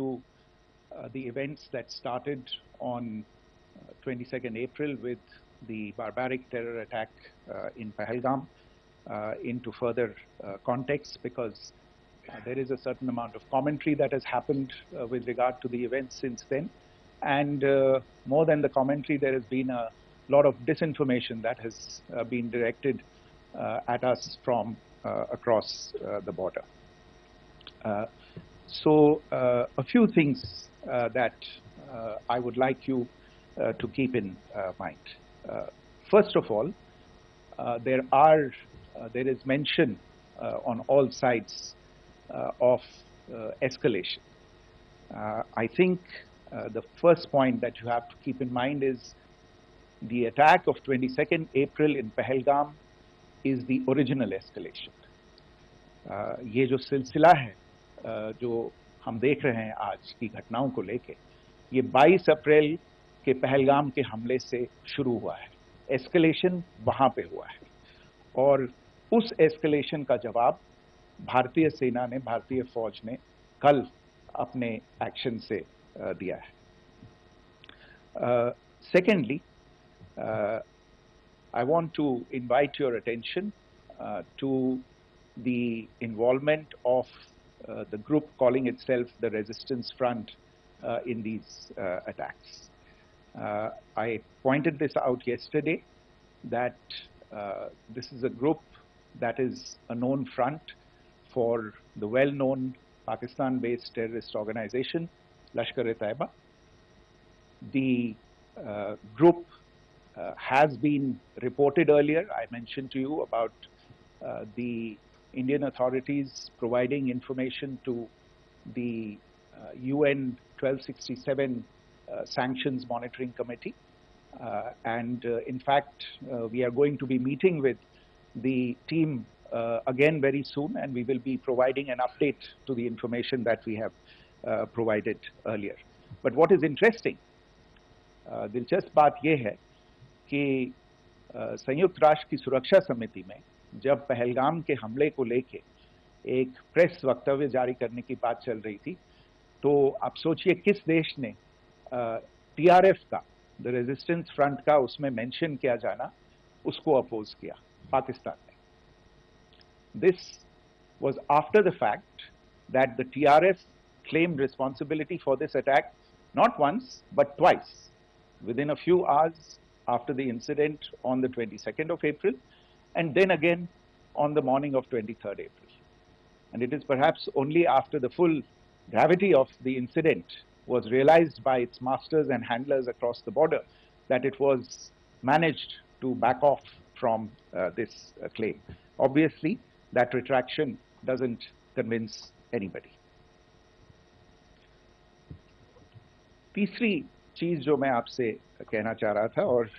to the events that started on 22nd April with the barbaric terror attack in Pahalgam into further context, because there is a certain amount of commentary that has happened with regard to the events since then. And more than the commentary, there has been a lot of disinformation that has been directed at us from across the border. So a few things that I would like you to keep in mind. First of all, there is mention on all sides of escalation. I think the first point that you have to keep in mind is the attack of 22nd April in Pahalgam is the original escalation. ये जो सिलसिला है जो हम देख रहे हैं आज की घटनाओं को लेके, ये 22 अप्रैल के पहलगाम के हमले से शुरू हुआ है. एस्केलेशन वहां पे हुआ है और उस एस्केलेशन का जवाब भारतीय सेना ने, भारतीय फौज ने कल अपने एक्शन से दिया है. Secondly, I want to invite your attention to the involvement of the group calling itself the Resistance Front in these attacks. I pointed this out yesterday that this is a group that is a known front for the well-known Pakistan-based terrorist organization, Lashkar-e-Taiba. The group has been reported earlier. I mentioned to you about the Indian authorities providing information to the UN 1267 Sanctions Monitoring Committee. And in fact, we are going to be meeting with the team again very soon, and we will be providing an update to the information that we have provided earlier. But what is interesting, दिलचस्प बात यह है कि संयुक्त राष्ट्र की सुरक्षा समिति में जब पहलगाम के हमले को लेके एक प्रेस वक्तव्य जारी करने की बात चल रही थी, तो आप सोचिए किस देश ने टीआरएफ का, द रेजिस्टेंस फ्रंट का उसमें मेंशन किया जाना, उसको अपोज किया, पाकिस्तान ने. This was after the fact that the TRF claimed responsibility for this attack not once but twice, within a few hours after the incident on the 22nd of April, and then again on the morning of 23rd April. And it is perhaps only after the full gravity of the incident was realized by its masters and handlers across the border that it was managed to back off from this claim. Obviously, that retraction doesn't convince anybody. तीसरी चीज जो मैं आपसे कहना चाह रहा था, और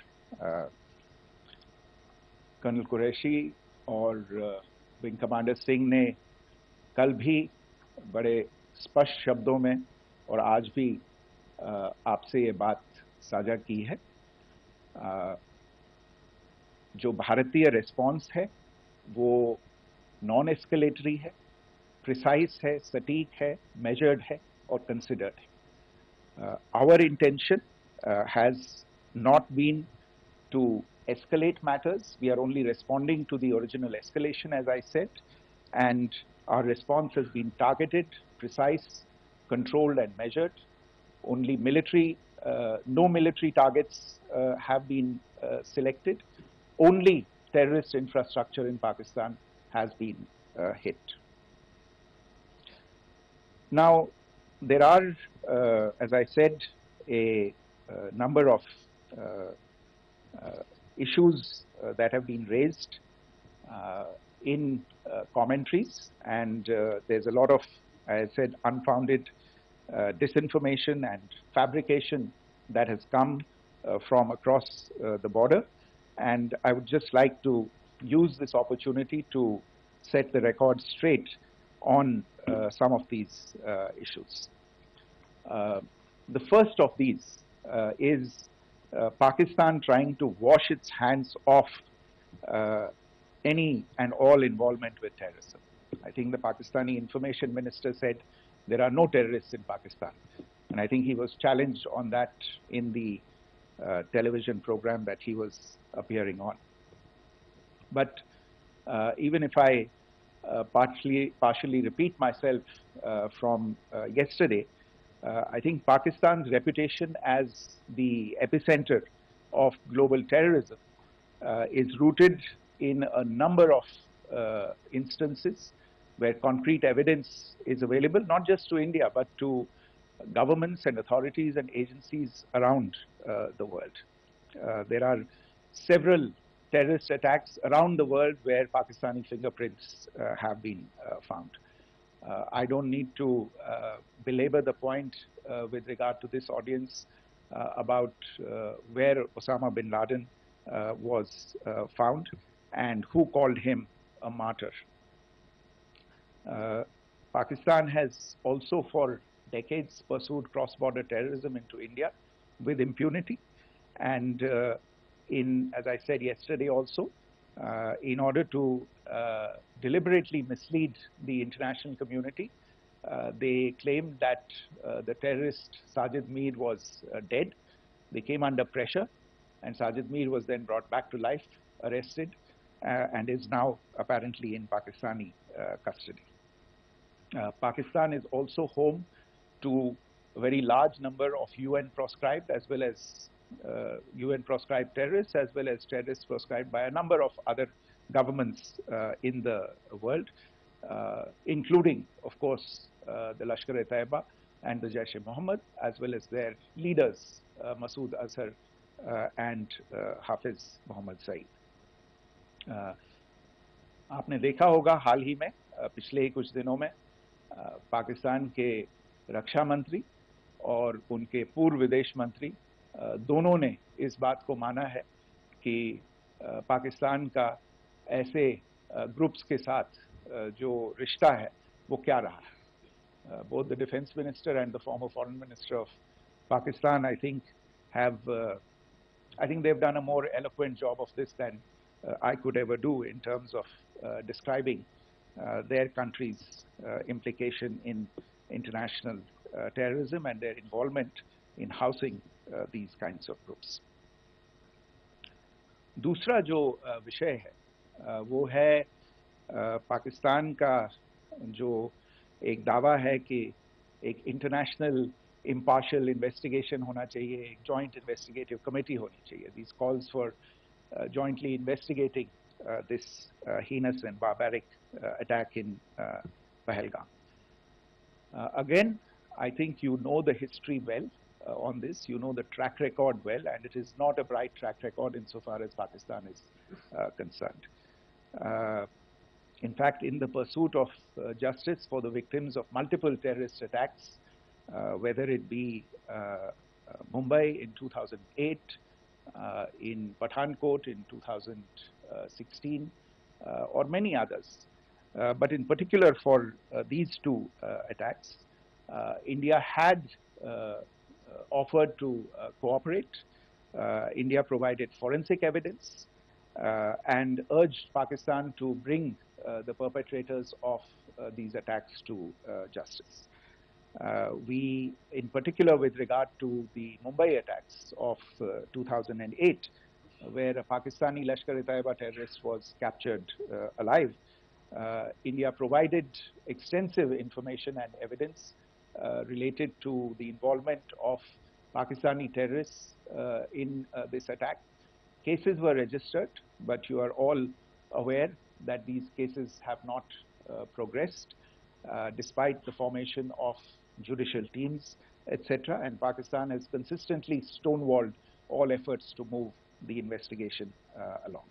कर्नल कुरैशी और विंग कमांडर सिंह ने कल भी बड़े स्पष्ट शब्दों में और आज भी आपसे ये बात साझा की है. जो भारतीय रिस्पॉन्स है वो नॉन एस्केलेटरी है, प्रिसाइज है, सटीक है, मेजर्ड है और कंसिडर्ड है. Our intention has not been to escalate matters. We are only responding to the original escalation, as I said, and our response has been targeted, precise, controlled and measured. Only military, no military targets have been selected. Only terrorist infrastructure in Pakistan has been hit. Now, there are, as I said, a number of issues that have been raised in commentaries, and there's a lot of, as I said, unfounded disinformation and fabrication that has come from across the border. And I would just like to use this opportunity to set the record straight on some of these issues. The first of these is Pakistan trying to wash its hands off any and all involvement with terrorism. I think the Pakistani information minister said there are no terrorists in Pakistan. And I think he was challenged on that in the television program that he was appearing on. But even if I partially repeat myself from yesterday, I think Pakistan's reputation as the epicenter of global terrorism is rooted in a number of instances where concrete evidence is available, not just to India, but to governments and authorities and agencies around the world. There are several terrorist attacks around the world where Pakistani fingerprints have been found. I don't need to belabor the point with regard to this audience about where Osama bin Laden was found and who called him a martyr. Pakistan has also for decades pursued cross-border terrorism into India with impunity, and as I said yesterday also, in order to deliberately mislead the international community, they claimed that the terrorist Sajid Mir was dead. They came under pressure, and Sajid Mir was then brought back to life, arrested, and is now apparently in Pakistani custody. Pakistan is also home to a very large number of UN proscribed as well as UN proscribed terrorists, as well as terrorists proscribed by a number of other governments in the world, including, of course, the Lashkar-e-Taiba and the Jaish-e-Mohammed, as well as their leaders, Masood Azhar and Hafiz Mohammed Saeed. आपने देखा होगा हाल ही में पिछले कुछ दिनों में पाकिस्तान के रक्षा मंत्री और उनके पूर्व विदेश मंत्री दोनों ने इस बात को माना है कि पाकिस्तान का ऐसे ग्रुप्स के साथ जो रिश्ता है वो क्या रहा है. Both the defense minister and the former foreign minister of Pakistan, I think they've done a more eloquent job of this than I could ever do in terms of describing their country's implication in international terrorism and their involvement in housing these kinds of groups. दूसरा जो विषय है वो है पाकिस्तान का जो एक दावा है कि एक इंटरनेशनल impartial investigation होना चाहिए, एक joint investigative committee होनी चाहिए. These calls for jointly investigating this heinous and barbaric attack in Pahalgam. Again, I think you know the history well on this. You know the track record well, and it is not a bright track record insofar as Pakistan is concerned. In fact, in the pursuit of justice for the victims of multiple terrorist attacks, whether it be Mumbai in 2008, in Pathankot in 2016, or many others. But in particular for these two attacks, India had offered to cooperate. India provided forensic evidence and urged Pakistan to bring the perpetrators of these attacks to justice. We, in particular with regard to the Mumbai attacks of 2008, where a Pakistani Lashkar-e-Taiba terrorist was captured alive, India provided extensive information and evidence related to the involvement of Pakistani terrorists in this attack. Cases were registered, but you are all aware that these cases have not progressed despite the formation of judicial teams, etc. And Pakistan has consistently stonewalled all efforts to move the investigation along.